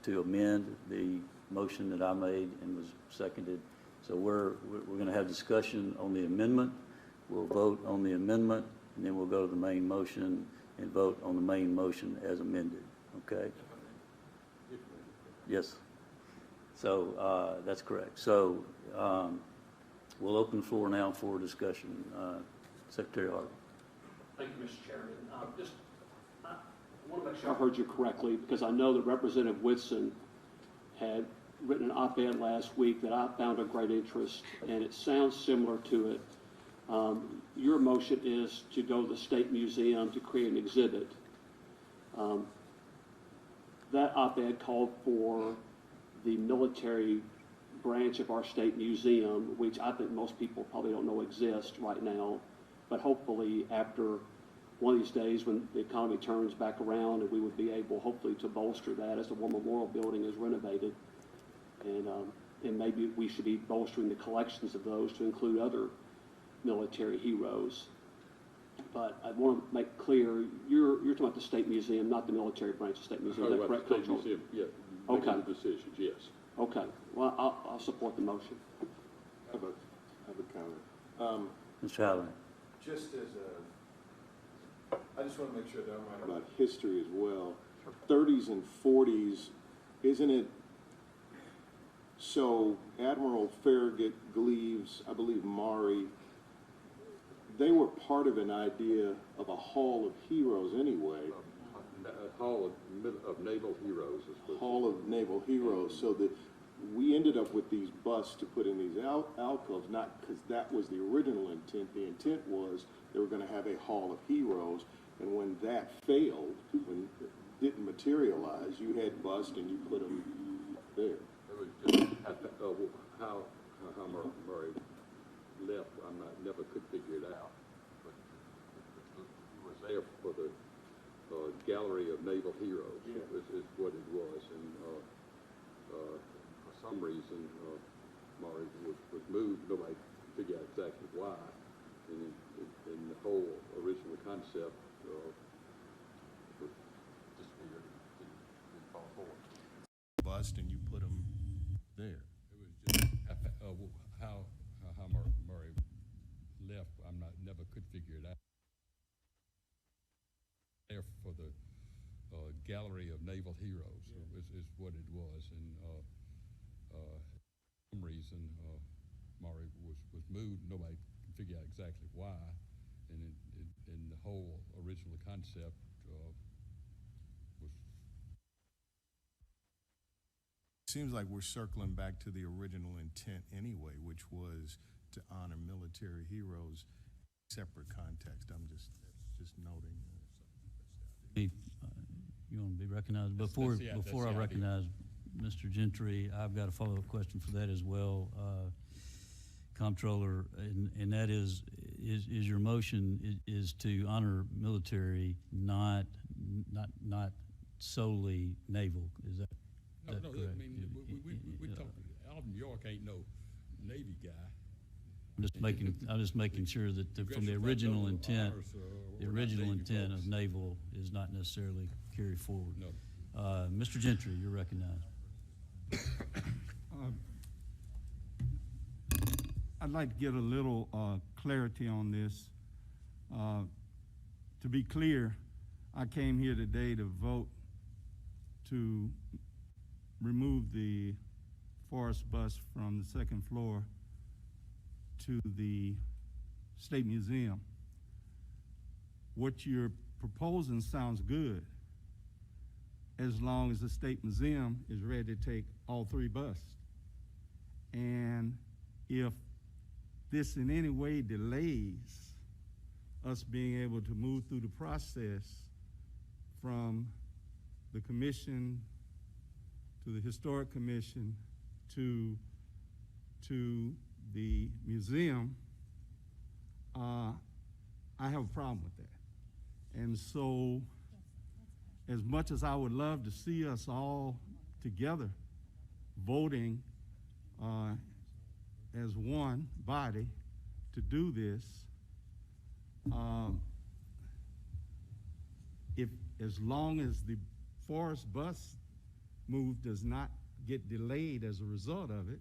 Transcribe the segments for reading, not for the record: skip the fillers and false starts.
to amend the motion that I made and was seconded. So we're going to have discussion on the amendment. We'll vote on the amendment, and then we'll go to the main motion and vote on the main motion as amended. Okay? Yes. So that's correct. So we'll open the floor now for discussion. Secretary Harvey. Thank you, Mr. Chairman. I want to make sure I heard you correctly, because I know that Representative Whitson had written an op-ed last week that I found of great interest, and it sounds similar to it. Your motion is to go to the State Museum to create an exhibit. That op-ed called for the military branch of our state museum, which I think most people probably don't know exists right now, but hopefully after one of these days when the economy turns back around, and we would be able hopefully to bolster that as the War Memorial Building is renovated. And maybe we should be bolstering the collections of those to include other military heroes. But I want to make clear, you're talking about the State Museum, not the military branch of the State Museum. Is that correct, State Museum, yeah. Okay. The decisions, yes. Okay. Well, I'll support the motion. I have a comment. Mr. Halloran. Just as I just want to make sure that I'm right about history as well. 30s and 40s, isn't it? So Admiral Farragut, Gleaves, I believe Maury, they were part of an idea of a Hall of Heroes anyway. Hall of Naval Heroes. Hall of Naval Heroes, so that we ended up with these busts to put in these alcoves, not because that was the original intent. The intent was they were going to have a Hall of Heroes, and when that failed, when it didn't materialize, you had busts and you put them there. It was just how Murray left, never could figure it out. But he was there for the Gallery of Naval Heroes, is what it was, and for some reason Maury was moved. Nobody could figure out exactly why, and the whole original concept was disappeared, didn't fall forward. Bust and you put them there. It was just how Murray left. Never could figure it out. There for the Gallery of Naval Heroes is what it was, and for some reason Maury was moved. Nobody could figure out exactly why, and the whole original concept was. Seems like we're circling back to the original intent anyway, which was to honor military heroes in separate context. I'm just noting. You want to be recognized? Before I recognize Mr. Gentry, I've got a follow-up question for that as well, Comptroller, and that is your motion is to honor military, not solely naval. Is that correct? I mean, we talk. Alvin York ain't no Navy guy. I'm just making sure that from the original intent, of naval is not necessarily carried forward. No. Mr. Gentry, you're recognized. I'd like to get a little clarity on this. To be clear, I came here today to vote to remove the Forrest bus from the second floor to the State Museum. What you're proposing sounds good, as long as the State Museum is ready to take all three buses. And if this in any way delays us being able to move through the process from the commission to the Historic Commission to the museum, I have a problem with that. And so, as much as I would love to see us all together voting as one body to do this, if as long as the Forrest bus move does not get delayed as a result of it,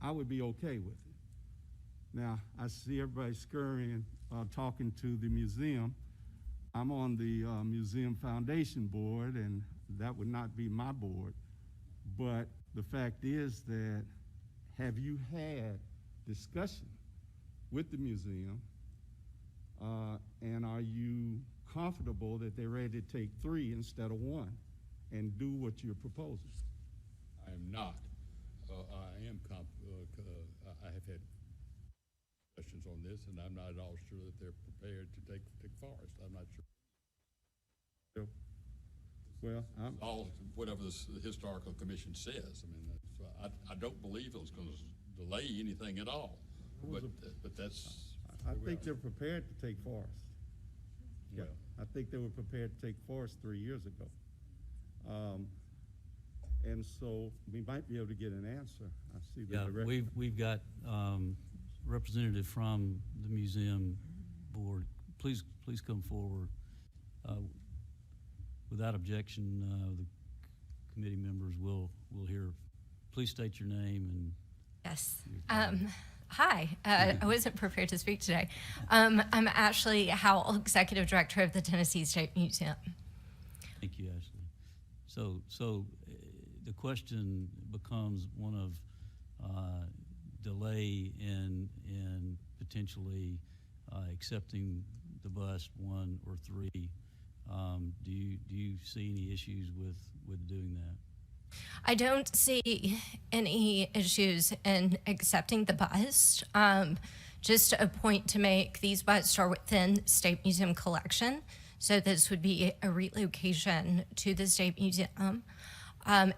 I would be okay with it. Now, I see everybody scurrying, talking to the museum. I'm on the Museum Foundation Board, and that would not be my board. But the fact is that, have you had discussion with the museum, and are you comfortable that they're ready to take 3 instead of 1 and do what you're proposing? I am not. I have had questions on this, and I'm not at all sure that they're prepared to take Forrest. I'm not sure. Well, All whatever the historical commission says. I mean, I don't believe it was going to delay anything at all. But that's. I think they're prepared to take Forrest. Yeah, I think they were prepared to take Forrest 3 years ago. And so we might be able to get an answer. I see the director. We've got representative from the museum board. Please come forward. Without objection, the committee members will hear. Please state your name and. Yes. Hi. I wasn't prepared to speak today. I'm Ashley Howell, Executive Director of the Tennessee State Museum. Thank you, Ashley. So the question becomes one of delay in potentially accepting the bust 1 or 3. Do you see any issues with doing that? I don't see any issues in accepting the bust. Just a point to make, these busts are within State Museum collection, so this would be a relocation to the State Museum.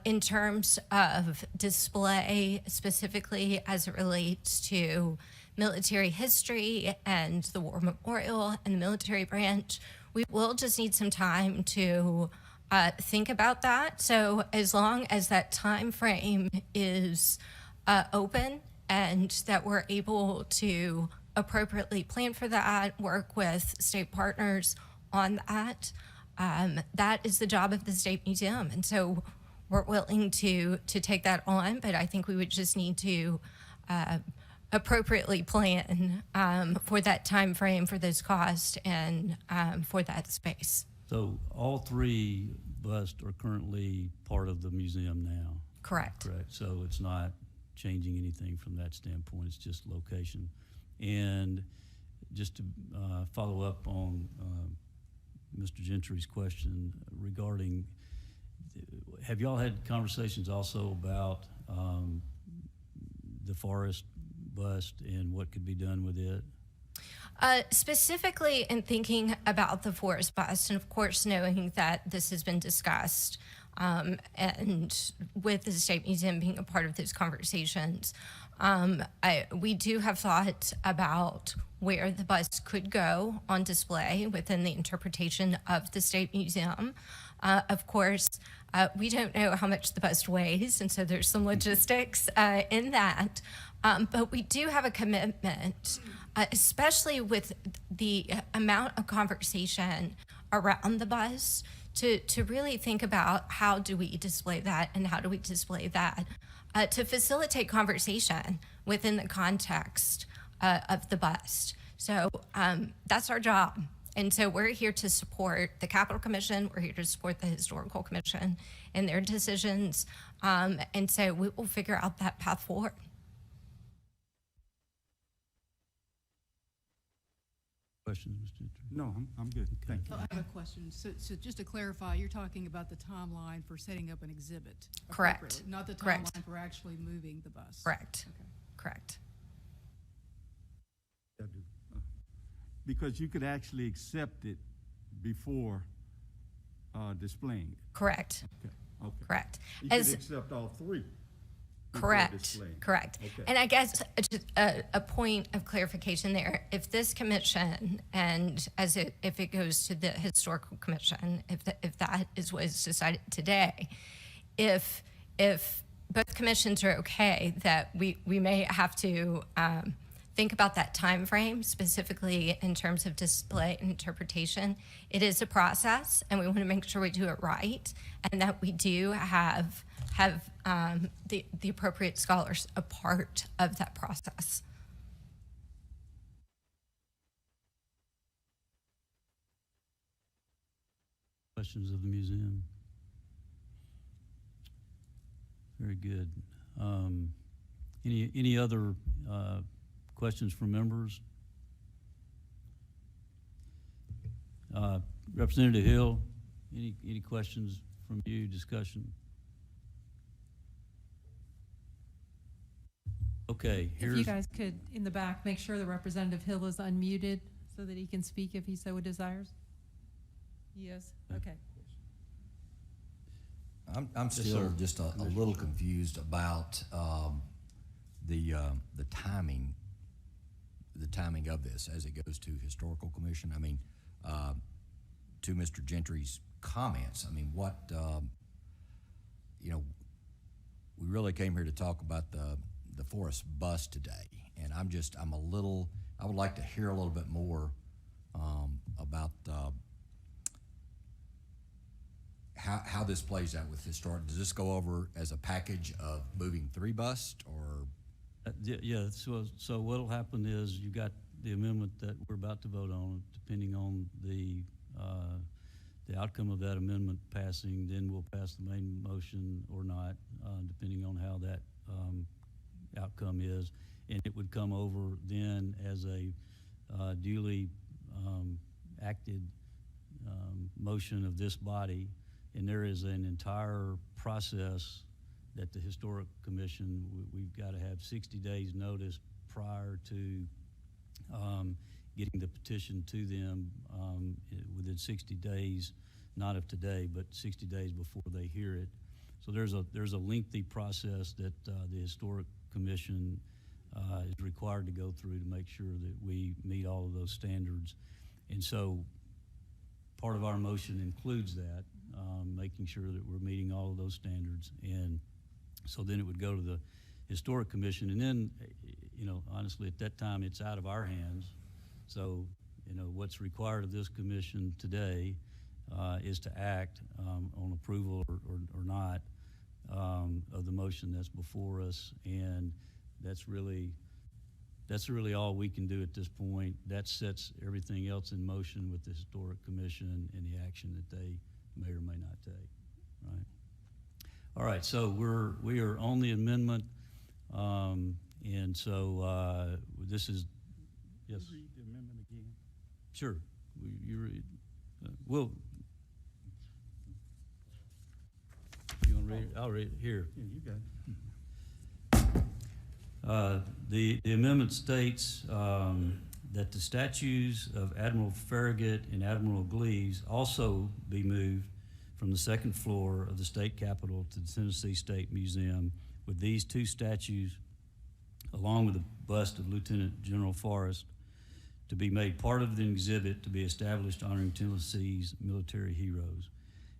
In terms of display, specifically as it relates to military history and the War Memorial and the military branch, we will just need some time to think about that. So as long as that time frame is open and that we're able to appropriately plan for that, work with state partners on that, that is the job of the State Museum. And so we're willing to take that on, but I think we would just need to appropriately plan for that time frame, for those costs, and for that space. So all 3 busts are currently part of the museum now? Correct. Correct. So it's not changing anything from that standpoint. It's just location. And just to follow up on Mr. Gentry's question regarding, have y'all had conversations also about the Forrest bust and what could be done with it? Specifically in thinking about the Forrest bust, and of course knowing that this has been discussed, and with the State Museum being a part of those conversations, we do have thought about where the bust could go on display within the interpretation of the State Museum. Of course, we don't know how much the bust weighs, and so there's some logistics in that. But we do have a commitment, especially with the amount of conversation around the bust, to really think about how do we display that and how do we display that to facilitate conversation within the context of the bust. So that's our job. And so we're here to support the Capitol Commission. We're here to support the Historical Commission in their decisions. And so we will figure out that path forward. Questions, Mr. Gentry? No, I'm good. Thank you. I have a question. So just to clarify, you're talking about the timeline for setting up an exhibit? Correct. appropriately, Not the Correct. timeline for actually moving the bus? Correct. Okay. Correct. I do. Because you could actually accept it before displaying it. Correct. Okay. Okay. Correct. You could As accept all 3. before correct. displaying. Correct. Okay. And I guess just a point of clarification there. If this commission, and if it goes to the Historical Commission, if that is what is decided today, if both commissions are okay, that we may have to think about that time frame, specifically in terms of display and interpretation. It is a process, and we want to make sure we do it right, and that we do have the appropriate scholars a part of that process. Questions of the museum? Very good. Any other questions from members? Representative Hill, any questions from you, discussion? Okay, If you guys could, in the back, make sure the Representative Hill is unmuted so that he can speak if he so desires. He is? Okay. I'm still just a little confused about the timing of this as it goes to Historical Commission. I mean, to Mr. Gentry's comments, I mean, what, we really came here to talk about the Forrest bus today, and I would like to hear a little bit more about how this plays out with historic. Does this go over as a package of moving 3 buses, or? Yeah, so what'll happen is you got the amendment that we're about to vote on. Depending on the outcome of that amendment passing, then we'll pass the main motion or not, depending on how that outcome is. And it would come over then as a duly acted motion of this body. And there is an entire process that the Historic Commission, we've got to have 60 days notice prior to getting the petition to them within 60 days, not of today, but 60 days before they hear it. So there's a lengthy process that the Historic Commission is required to go through to make sure that we meet all of those standards. And so part of our motion includes that, making sure that we're meeting all of those standards. And so then it would go to the Historic Commission, and then, honestly, at that time, it's out of our hands. So, what's required of this commission today is to act on approval or not of the motion that's before us, and that's really all we can do at this point. That sets everything else in motion with the Historic Commission and the action that they may or may not take, right? All right, so we are on the amendment, and so this is, yes? Read the amendment again. Sure. You read. You want to read it? I'll read it here. Yeah, you got it. The amendment states that the statues of Admiral Farragut and Admiral Gleaves also be moved from the second floor of the state capitol to the Tennessee State Museum, with these 2 statues, along with a bust of Lieutenant General Forrest, to be made part of an exhibit to be established honoring Tennessee's military heroes,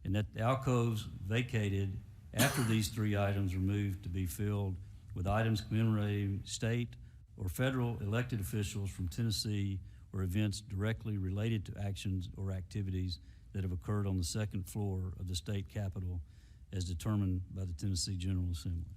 and that the alcoves vacated after these 3 items are moved to be filled with items commemorating state or federal elected officials from Tennessee or events directly related to actions or activities that have occurred on the second floor of the state capitol as determined by the Tennessee General Assembly.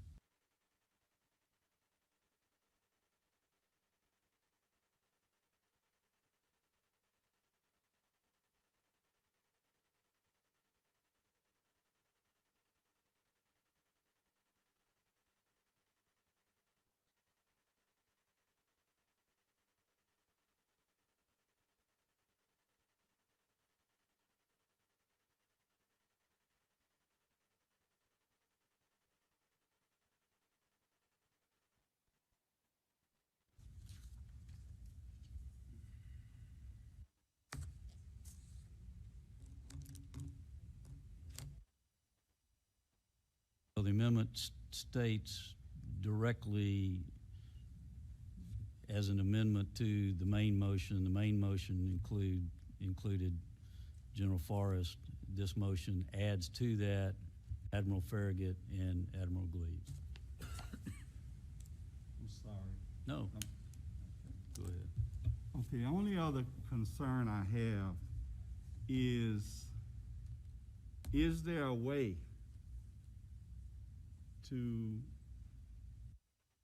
So the amendment states directly as an amendment to the main motion. The main motion included General Forrest. This motion adds to that Admiral Farragut and Admiral Gleaves. I'm sorry. No. Go ahead. Okay, the only other concern I have is there a way to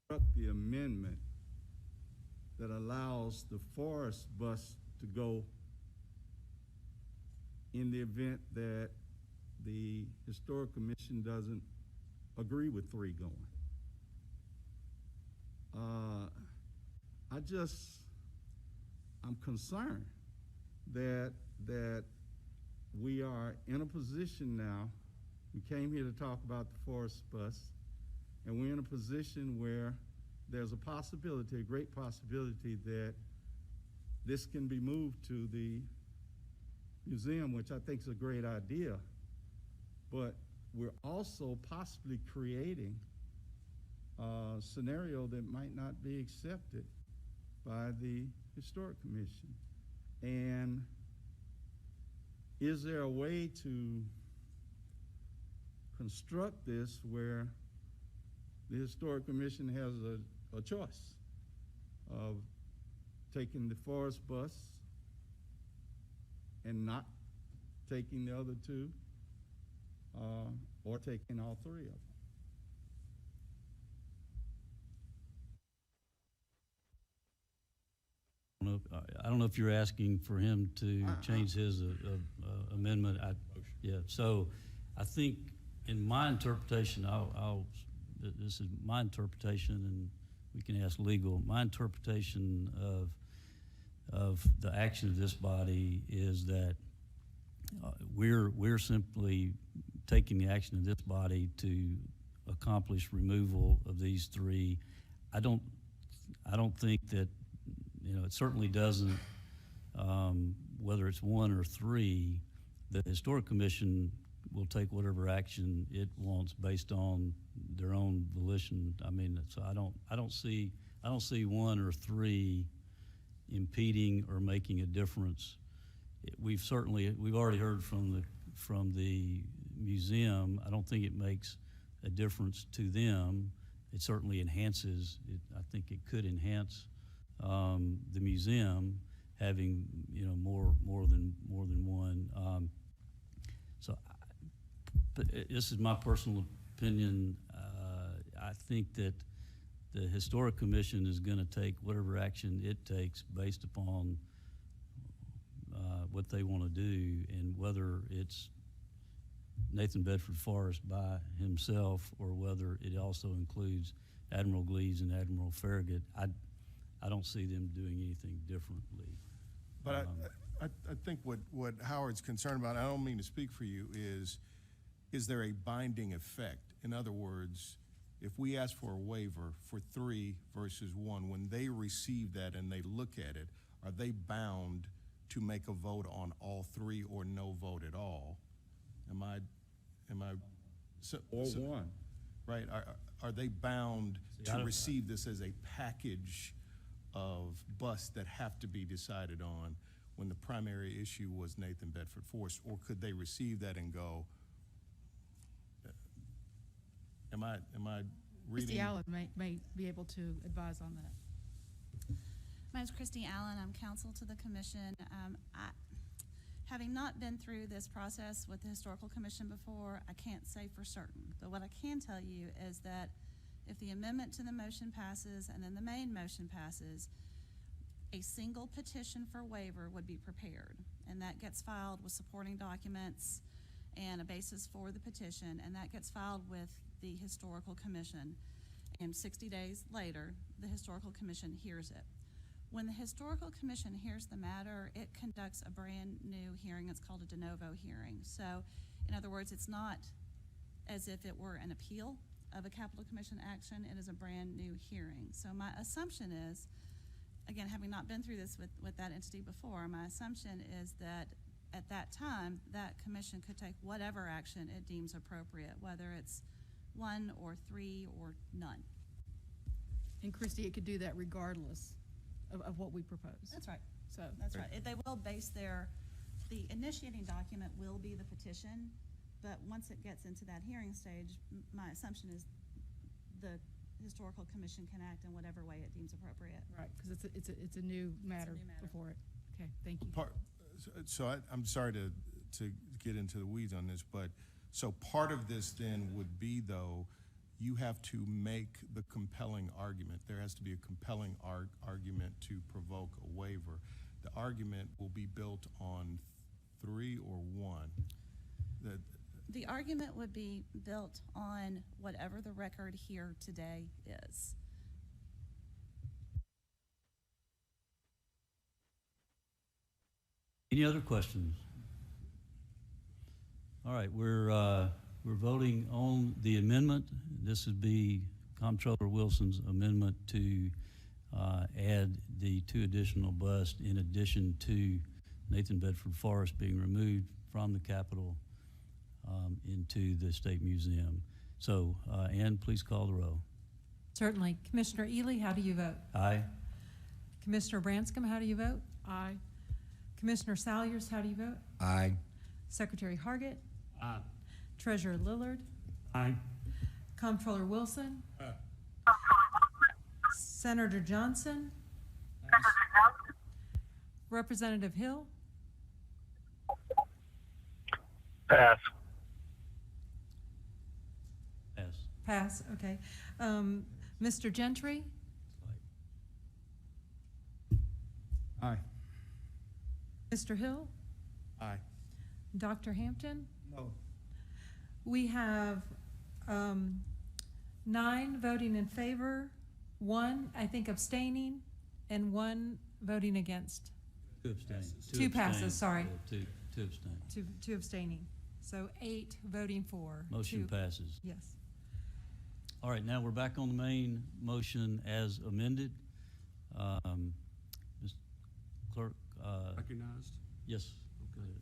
construct the amendment that allows the Forrest bus to go in the event that the Historic Commission doesn't agree with 3 going? I'm concerned that we are in a position now, we came here to talk about the Forrest bus, and we're in a position where there's a possibility, a great possibility, that this can be moved to the museum, which I think is a great idea. But we're also possibly creating a scenario that might not be accepted by the Historic Commission. And is there a way to construct this where the Historic Commission has a choice of taking the Forrest bus and not taking the other 2, or taking all 3 of them? I don't know if you're asking for him to change his amendment. Yeah, so I think in my interpretation, this is my interpretation, and we can ask legal. My interpretation of the action of this body is that we're simply taking the action of this body to accomplish removal of these 3. I don't think that, it certainly doesn't, whether it's 1 or 3, the Historic Commission will take whatever action it wants based on their own volition. I mean, so I don't see 1 or 3 impeding or making a difference. We've already heard from the museum. I don't think it makes a difference to them. It certainly enhances it. I think it could enhance the museum having more than 1. But this is my personal opinion. I think that the Historic Commission is going to take whatever action it takes based upon what they want to do, and whether it's Nathan Bedford-Forrest by himself or whether it also includes Admiral Gleaves and Admiral Farragut. I don't see them doing anything differently. But I think what Howard's concerned about, I don't mean to speak for you, is there a binding effect? In other words, if we ask for a waiver for 3 versus 1, when they receive that and they look at it, are they bound to make a vote on all 3 or no vote at all? Am I Or 1. right? Are they bound to receive this as a package of busts that have to be decided on when the primary issue was Nathan Bedford-Forrest, or could they receive that and go? Am I reading? Christy Allen may be able to advise on that. My name's Christy Allen. I'm counsel to the commission. Having not been through this process with the Historical Commission before, I can't say for certain. But what I can tell you is that if the amendment to the motion passes and then the main motion passes, a single petition for waiver would be prepared. And that gets filed with supporting documents and a basis for the petition, and that gets filed with the Historical Commission. And 60 days later, the Historical Commission hears it. When the Historical Commission hears the matter, it conducts a brand new hearing. It's called a de novo hearing. So, in other words, it's not as if it were an appeal of a Capital Commission action. It is a brand new hearing. So my assumption is, again, having not been through this with that entity before, my assumption is that at that time, that commission could take whatever action it deems appropriate, whether it's 1 or 3 or none. And Christy, it could do that regardless of what we propose. That's right. So That's right. They will base the initiating document will be the petition, but once it gets into that hearing stage, my assumption is the Historical Commission can act in whatever way it deems appropriate. Right, because it's a new matter new matter. before it. Okay, thank you. I'm sorry to get into the weeds on this, but so part of this then would be, though, you have to make the compelling argument. There has to be a compelling argument to provoke a waiver. The argument will be built on 3 or 1. The argument would be built on whatever the record here today is. Any other questions? All right, we're voting on the amendment. This would be Comptroller Wilson's amendment to add the 2 additional busts in addition to Nathan Bedford-Forrest being removed from the Capitol into the State Museum. So, Ann, please call the roll. Certainly. Commissioner Ely, how do you vote? Aye. Commissioner Branscombe, how do you vote? Aye. Commissioner Salyers, how do you vote? Aye. Secretary Hargett? Aye. Treasurer Lillard? Aye. Comptroller Wilson? Senator Johnson? Representative Hill? Pass. Pass. Pass, okay. Mr. Gentry? Aye. Mr. Hill? Aye. Dr. Hampton? No. We have 9 voting in favor, 1, I think, abstaining, and 1 voting against. 2 abstain. 2 passes, sorry. Yeah, two abstain. 2 abstaining. So 8 voting for. Motion 2. passes. Yes. All right, now we're back on the main motion as amended. Mr. Clerk, Recognized. yes, go ahead.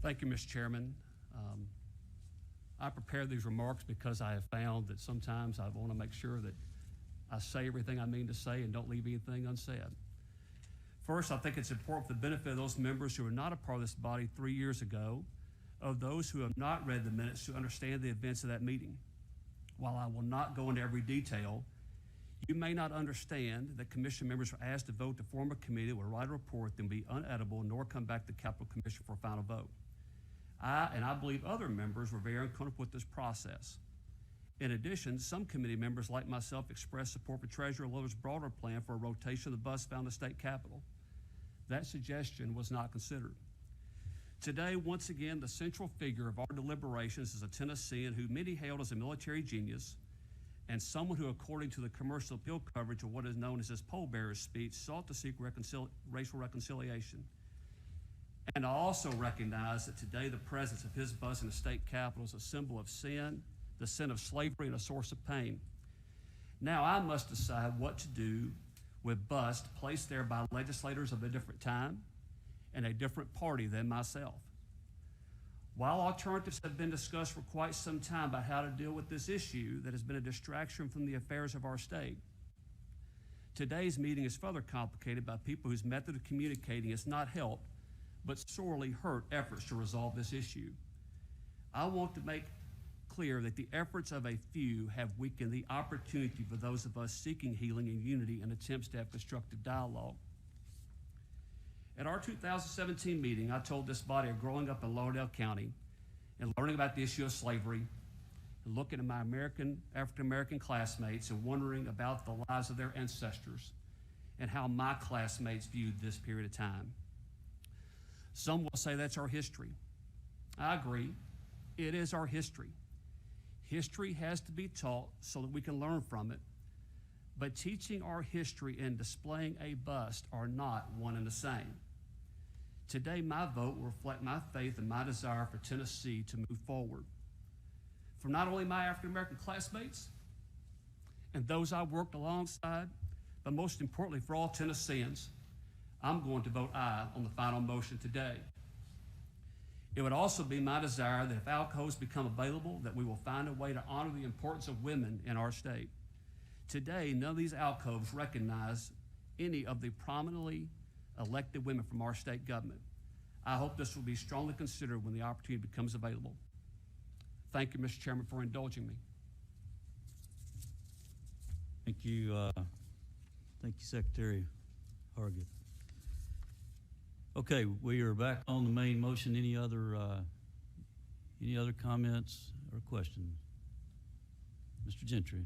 Thank you, Mr. Chairman. I prepared these remarks because I have found that sometimes I want to make sure that I say everything I mean to say and don't leave anything unsaid. First, I think it's important for the benefit of those members who were not a part of this body 3 years ago, of those who have not read the minutes to understand the events of that meeting. While I will not go into every detail, you may not understand that commission members were asked to vote to form a committee that would write a report that would be unedible nor come back to the Capitol Commission for a final vote. I believe other members were very uncomfortable with this process. In addition, some committee members like myself expressed support for Treasurer Lillard's broader plan for a rotation of the bus found in the state capitol. That suggestion was not considered. Today, once again, the central figure of our deliberations is a Tennessean who many hailed as a military genius and someone who, according to the commercial appeal coverage of what is known as his pallbearer's speech, sought to seek racial reconciliation. And I also recognize that today the presence of his bus in the state capitol is a symbol of sin, the sin of slavery, and a source of pain. Now I must decide what to do with busts placed there by legislators of a different time and a different party than myself. While alternatives have been discussed for quite some time about how to deal with this issue that has been a distraction from the affairs of our state, today's meeting is further complicated by people whose method of communicating has not helped but sorely hurt efforts to resolve this issue. I want to make clear that the efforts of a few have weakened the opportunity for those of us seeking healing and unity in attempts to have constructive dialogue. At our 2017 meeting, I told this body of growing up in Lauderdale County and learning about the issue of slavery and looking at my African-American classmates and wondering about the lives of their ancestors and how my classmates viewed this period of time. Some will say that's our history. I agree. It is our history. History has to be taught so that we can learn from it. But teaching our history and displaying a bust are not one and the same. Today, my vote will reflect my faith and my desire for Tennessee to move forward. For not only my African-American classmates and those I worked alongside, but most importantly for all Tennesseans, I'm going to vote aye on the final motion today. It would also be my desire that if alcoves become available, that we will find a way to honor the importance of women in our state. Today, none of these alcoves recognize any of the prominently elected women from our state government. I hope this will be strongly considered when the opportunity becomes available. Thank you, Mr. Chairman, for indulging me. Thank you, Secretary Hargett. Okay, we are back on the main motion. Any other comments or questions? Mr. Gentry.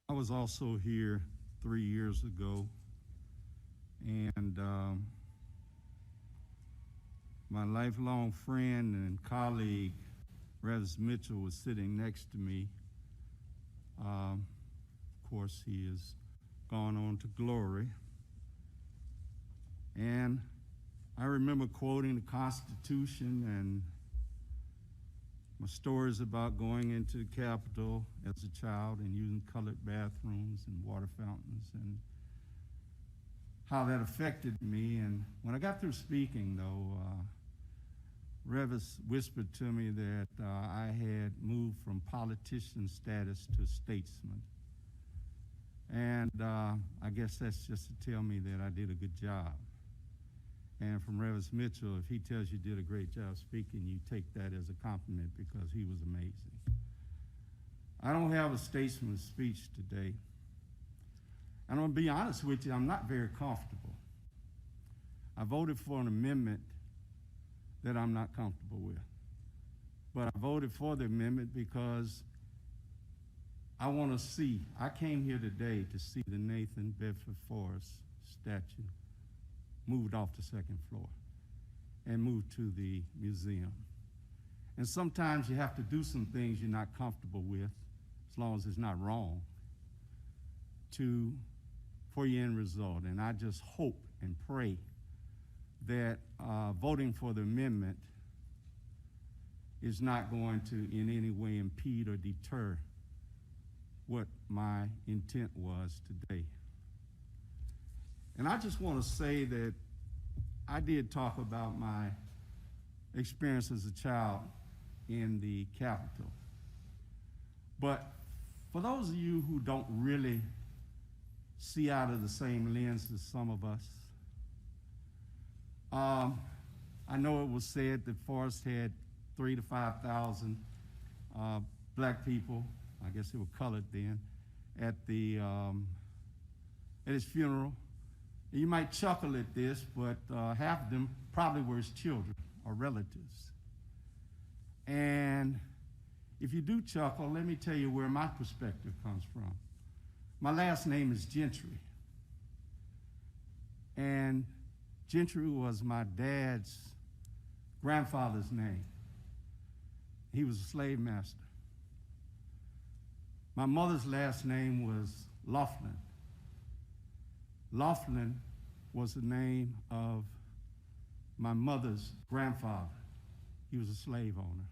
I was also here 3 years ago, and my lifelong friend and colleague, Revis Mitchell, was sitting next to me. Of course, he has gone on to glory. And I remember quoting the Constitution and my stories about going into the Capitol as a child and using colored bathrooms and water fountains and how that affected me. And when I got through speaking, though, Revis whispered to me that I had moved from politician status to statesman. And I guess that's just to tell me that I did a good job. And from Revis Mitchell, if he tells you did a great job speaking, you take that as a compliment because he was amazing. I don't have a statesman's speech today. And I'm going to be honest with you, I'm not very comfortable. I voted for an amendment that I'm not comfortable with. But I voted for the amendment because I want to see, I came here today to see the Nathan Bedford-Forrest statue moved off the second floor and moved to the museum. And sometimes you have to do some things you're not comfortable with, as long as it's not wrong, for your end result. And I just hope and pray that voting for the amendment is not going to in any way impede or deter what my intent was today. And I just want to say that I did talk about my experience as a child in the Capitol. But for those of you who don't really see out of the same lens as some of us, I know it was said that Forrest had 3,000 to 5,000 black people, I guess they were colored then, at his funeral. You might chuckle at this, but half of them probably were his children or relatives. And if you do chuckle, let me tell you where my perspective comes from. My last name is Gentry. And Gentry was my dad's grandfather's name. He was a slave master. My mother's last name was Laughlin. Laughlin was the name of my mother's grandfather. He was a slave owner.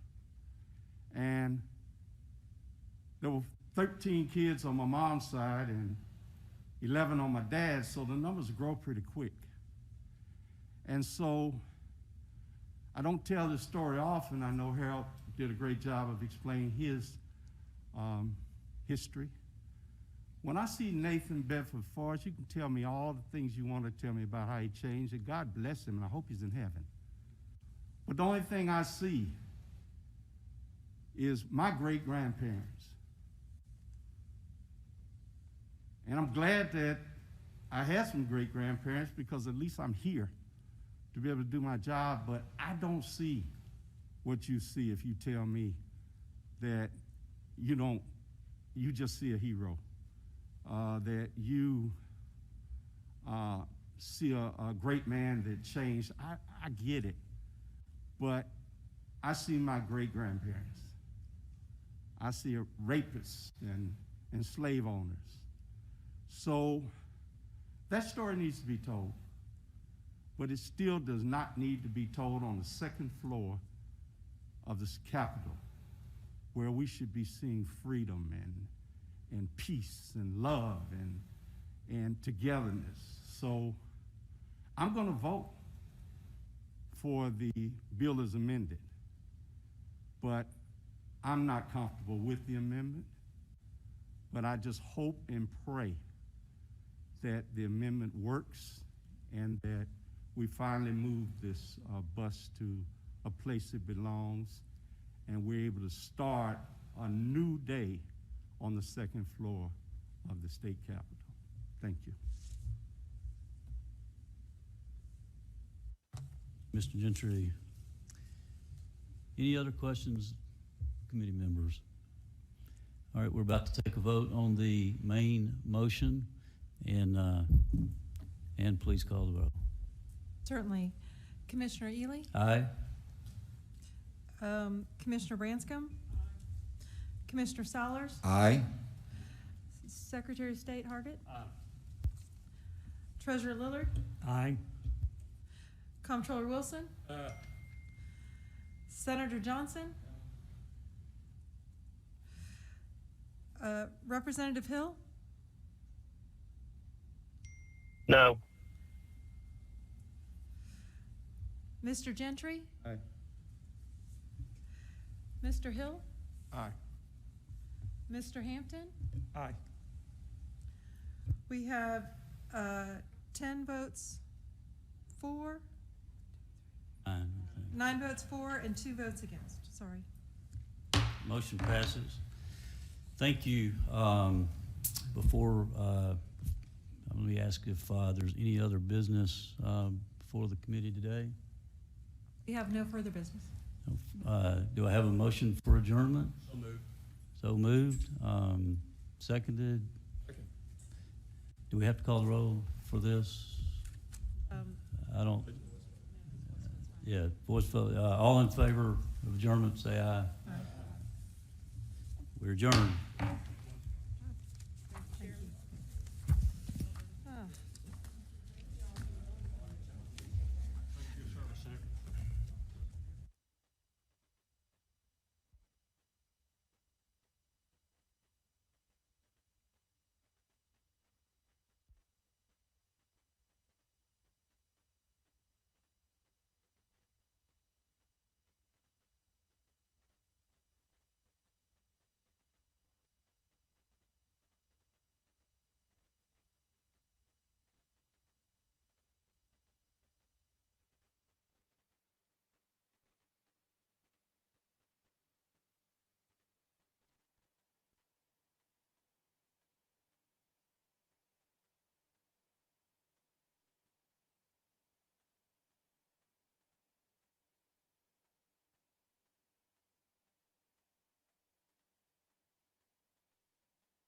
And there were 13 kids on my mom's side and 11 on my dad's, so the numbers grow pretty quick. And so I don't tell this story often. I know Harold did a great job of explaining his history. When I see Nathan Bedford-Forrest, you can tell me all the things you want to tell me about how he changed, and God bless him, and I hope he's in heaven. But the only thing I see is my great-grandparents. And I'm glad that I had some great-grandparents because at least I'm here to be able to do my job, but I don't see what you see if you tell me that you just see a hero. That you see a great man that changed. I get it, but I see my great-grandparents. I see rapists and slave owners. So that story needs to be told, but it still does not need to be told on the second floor of this Capitol, where we should be seeing freedom and peace and love and togetherness. So I'm going to vote for the bill as amended, but I'm not comfortable with the amendment. But I just hope and pray that the amendment works and that we finally move this bus to a place it belongs and we're able to start a new day on the second floor of the state capitol. Thank you. Mr. Gentry, any other questions, committee members? All right, we're about to take a vote on the main motion, and please call the roll. Certainly. Commissioner Ely? Aye? Commissioner Branscombe? Commissioner Solers? Aye. Secretary of State Hargett? Treasurer Lillard? Aye. Comptroller Wilson? Senator Johnson? Representative Hill? No. Mr. Gentry? Aye. Mr. Hill? Aye. Mr. Hampton? Aye. We have 10 votes for, Aye. 9 votes for, and 2 votes against. Sorry. Motion passes. Thank you. Before, let me ask if there's any other business before the committee today. We have no further business. Do I have a motion for adjournment? So moved. So moved. Seconded. Second. Do we have to call the roll for this? I don't. Yeah, voice vote. All in favor of adjournment, say aye. Aye. We're adjourned.